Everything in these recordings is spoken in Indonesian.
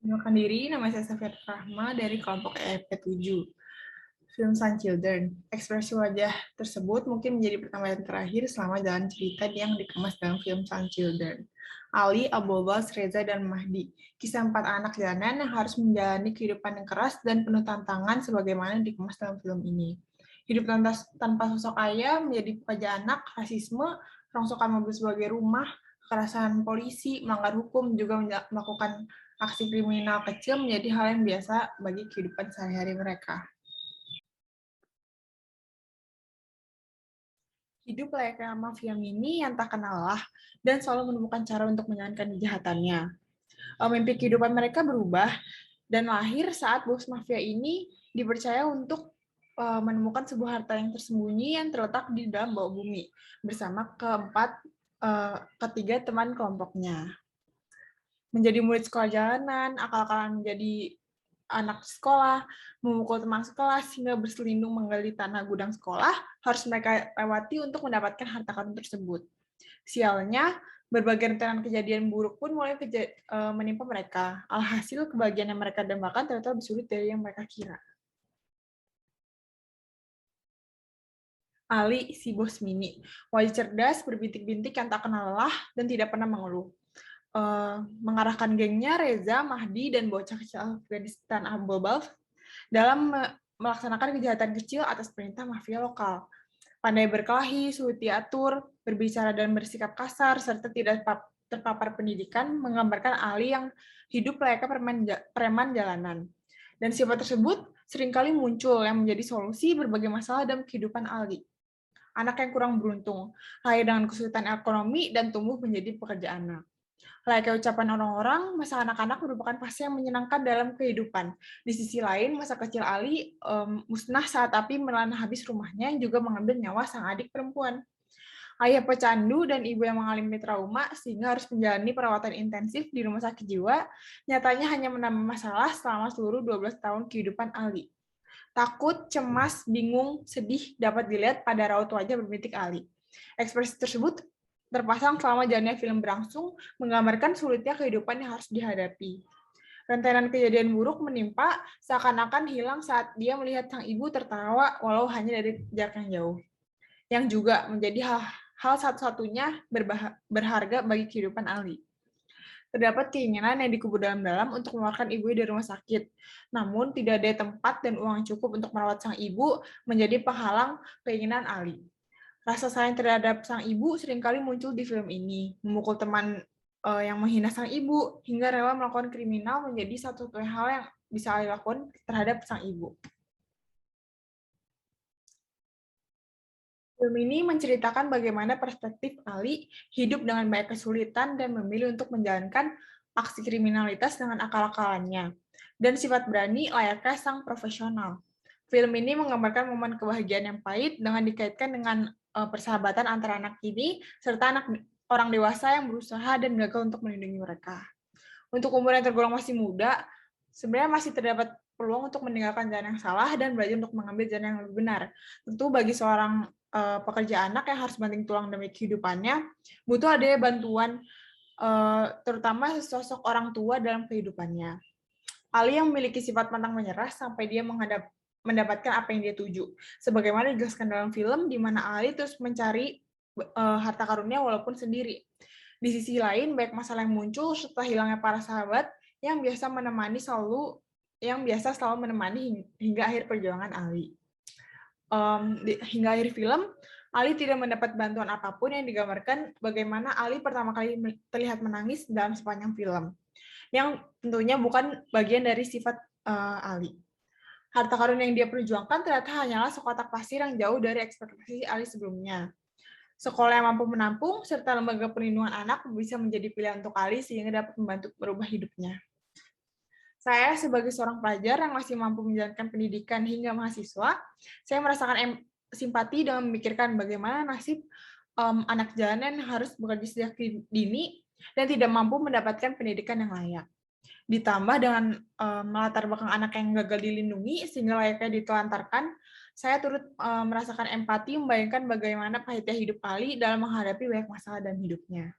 Perkenalkan diri, nama saya Safir Rahma dari kelompok EFP7, Film Sun Children. Ekspresi wajah tersebut mungkin menjadi pertambahan terakhir selama jalan cerita yang dikemas dalam film Sun Children. Ali, Abolbas, Reza, dan Mahdi. Kisah 4 anak jalanan yang harus menjalani kehidupan yang keras dan penuh tantangan sebagaimana dikemas dalam film ini. Hidup tanpa sosok ayah menjadi pekerja anak, rasisme, rongsokan mobil sebagai rumah, kekerasan polisi, melanggar hukum, juga melakukan aksi kriminal kecil menjadi hal yang biasa bagi kehidupan sehari-hari mereka. Hidup layaknya mafia mini yang tak kenal lelah dan selalu menemukan cara untuk menjalankan kejahatannya. Mimpi kehidupan mereka berubah dan lahir saat bos mafia ini dipercaya untuk menemukan sebuah harta yang tersembunyi yang terletak di dalam bawah bumi bersama ketiga teman kelompoknya. Menjadi murid sekolah jalanan, akal-akalan menjadi anak sekolah, memukul teman sekolah sehingga berselindung menggali tanah gudang sekolah, harus mereka lewati untuk mendapatkan harta karun tersebut. Sialnya, berbagai rentetan kejadian buruk pun mulai menimpa mereka. Alhasil, kebahagiaan yang mereka dambakan ternyata lebih sulit dari yang mereka kira. Ali, si bos mini, wajah cerdas, berbintik-bintik yang tak kenal lelah dan tidak pernah mengeluh. Mengarahkan gengnya Reza, Mahdi, dan bocah kecil Afghanistan Abobal dalam melaksanakan kejahatan kecil atas perintah mafia lokal. Pandai berkelahi, sulit diatur, berbicara dan bersikap kasar, serta tidak terpapar pendidikan, menggambarkan Ali yang hidup layaknya preman jalanan. Dan sifat tersebut seringkali muncul yang menjadi solusi berbagai masalah dalam kehidupan Ali. Anak yang kurang beruntung, lahir dengan kesulitan ekonomi dan tumbuh menjadi pekerja anak. Layaknya ucapan orang-orang, masa anak-anak merupakan fase yang menyenangkan dalam kehidupan. Di sisi lain, masa kecil Ali musnah saat api melanda habis rumahnya yang juga mengambil nyawa sang adik perempuan. Ayah pecandu dan ibu yang mengalami trauma sehingga harus menjalani perawatan intensif di rumah sakit jiwa, nyatanya hanya menambah masalah selama seluruh 12 tahun kehidupan Ali. Takut, cemas, bingung, sedih dapat dilihat pada raut wajah berbintik Ali. Ekspresi tersebut terpasang selama jalannya film berlangsung, menggambarkan sulitnya kehidupan yang harus dihadapi. Rentetan kejadian buruk menimpa, seakan-akan hilang saat dia melihat sang ibu tertawa walau hanya dari jarak yang jauh. Yang juga menjadi hal satu-satunya berharga bagi kehidupan Ali. Terdapat keinginan yang dikubur dalam-dalam untuk mengeluarkan ibu dari rumah sakit. Namun, tidak ada tempat dan uang yang cukup untuk merawat sang ibu menjadi penghalang keinginan Ali. Rasa sayang terhadap sang ibu seringkali muncul di film ini. Memukul teman yang menghina sang ibu, hingga rela melakukan kriminal menjadi satu-satunya hal yang bisa Ali lakukan terhadap sang ibu. Film ini menceritakan bagaimana perspektif Ali hidup dengan banyak kesulitan dan memilih untuk menjalankan aksi kriminalitas dengan akal-akalannya, dan sifat berani layaknya sang profesional. Film ini menggambarkan momen kebahagiaan yang pahit dengan dikaitkan dengan persahabatan antara anak ini serta orang dewasa yang berusaha dan gagal untuk melindungi mereka. Untuk umur yang tergolong masih muda, sebenarnya masih terdapat peluang untuk meninggalkan jalan yang salah dan belajar untuk mengambil jalan yang lebih benar. Tentu bagi seorang pekerja anak yang harus banting tulang demi kehidupannya, butuh adanya bantuan terutama sosok orang tua dalam kehidupannya. Ali yang memiliki sifat pantang menyerah sampai dia mendapatkan apa yang dia tuju. Sebagaimana dijelaskan dalam film, di mana Ali terus mencari harta karunnya walaupun sendiri. Di sisi lain, banyak masalah yang muncul setelah hilangnya para sahabat yang biasa selalu menemani hingga akhir perjuangan Ali. Hingga akhir film, Ali tidak mendapat bantuan apapun yang digambarkan bagaimana Ali pertama kali terlihat menangis dalam sepanjang film, yang tentunya bukan bagian dari sifat Ali. Harta karun yang dia perjuangkan ternyata hanyalah sekotak pasir yang jauh dari ekspektasi Ali sebelumnya. Sekolah yang mampu menampung, serta lembaga perlindungan anak bisa menjadi pilihan untuk Ali sehingga dapat membantu merubah hidupnya. Saya sebagai seorang pelajar yang masih mampu menjalankan pendidikan hingga mahasiswa, saya merasakan simpati dengan memikirkan bagaimana nasib anak jalanan yang harus bekerja sejak dini dan tidak mampu mendapatkan pendidikan yang layak. Ditambah dengan melatar belakang anak yang gagal dilindungi sehingga layaknya ditelantarkan, saya turut merasakan empati membayangkan bagaimana pahitnya hidup Ali dalam menghadapi banyak masalah dalam hidupnya.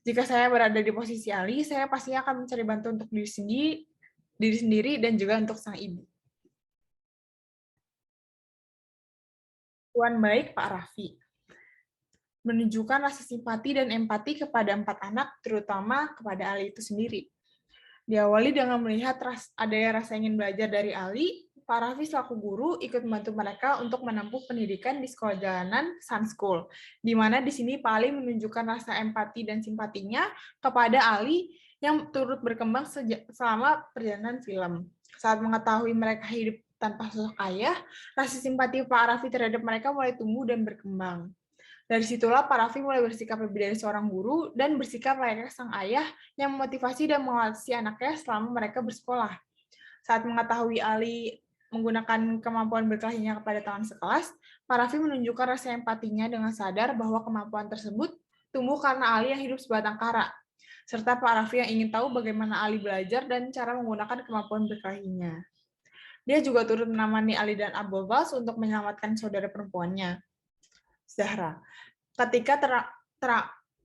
Jika saya berada di posisi Ali, saya pastinya akan mencari bantuan untuk diri sendiri dan juga untuk sang ibu. Tuan baik Pak Raffi menunjukkan rasa simpati dan empati kepada 4 anak, terutama kepada Ali itu sendiri. Diawali dengan melihat adanya rasa ingin belajar dari Ali, Pak Raffi selaku guru ikut membantu mereka untuk menempuh pendidikan di sekolah jalanan Sun School, di mana di sini Pak Ali menunjukkan rasa empati dan simpatinya kepada Ali yang turut berkembang selama perjalanan film. Saat mengetahui mereka hidup tanpa sosok ayah, rasa simpati Pak Raffi terhadap mereka mulai tumbuh dan berkembang. Dari situlah Pak Raffi mulai bersikap lebih dari seorang guru dan bersikap layaknya sang ayah yang memotivasi dan mengawasi anaknya selama mereka bersekolah. Saat mengetahui Ali menggunakan kemampuan berkelahinya kepada teman sekelas, Pak Raffi menunjukkan rasa empatinya dengan sadar bahwa kemampuan tersebut tumbuh karena Ali yang hidup sebatang kara, serta Pak Raffi yang ingin tahu bagaimana Ali belajar dan cara menggunakan kemampuan berkelahinya. Dia juga turut menemani Ali dan Abul Bas untuk menyelamatkan saudara perempuannya, Zahra, ketika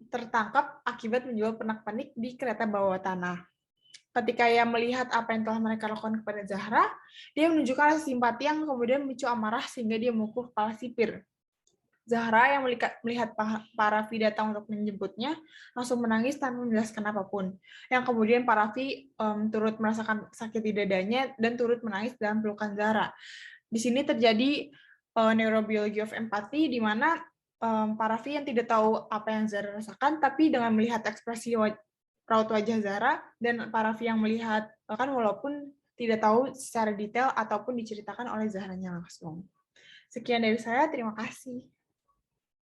tertangkap akibat menjual pernak-pernik di kereta bawah tanah. Ketika ia melihat apa yang telah mereka lakukan kepada Zahra, dia menunjukkan rasa simpati yang kemudian memicu amarah sehingga dia memukul kepala sipir. Zahra yang melihat Pak Raffi datang untuk menjemputnya, langsung menangis tanpa menjelaskan apapun. Yang kemudian Pak Raffi turut merasakan sakit di dadanya dan turut menangis dalam pelukan Zahra. Di sini terjadi neurobiology of empathy, di mana Pak Raffi yang tidak tahu apa yang Zahra rasakan, tapi dengan melihat ekspresi raut wajah Zahra, dan Pak Raffi yang melihat, kan walaupun tidak tahu secara detail ataupun diceritakan oleh Zahranya langsung. Sekian dari saya, terima kasih.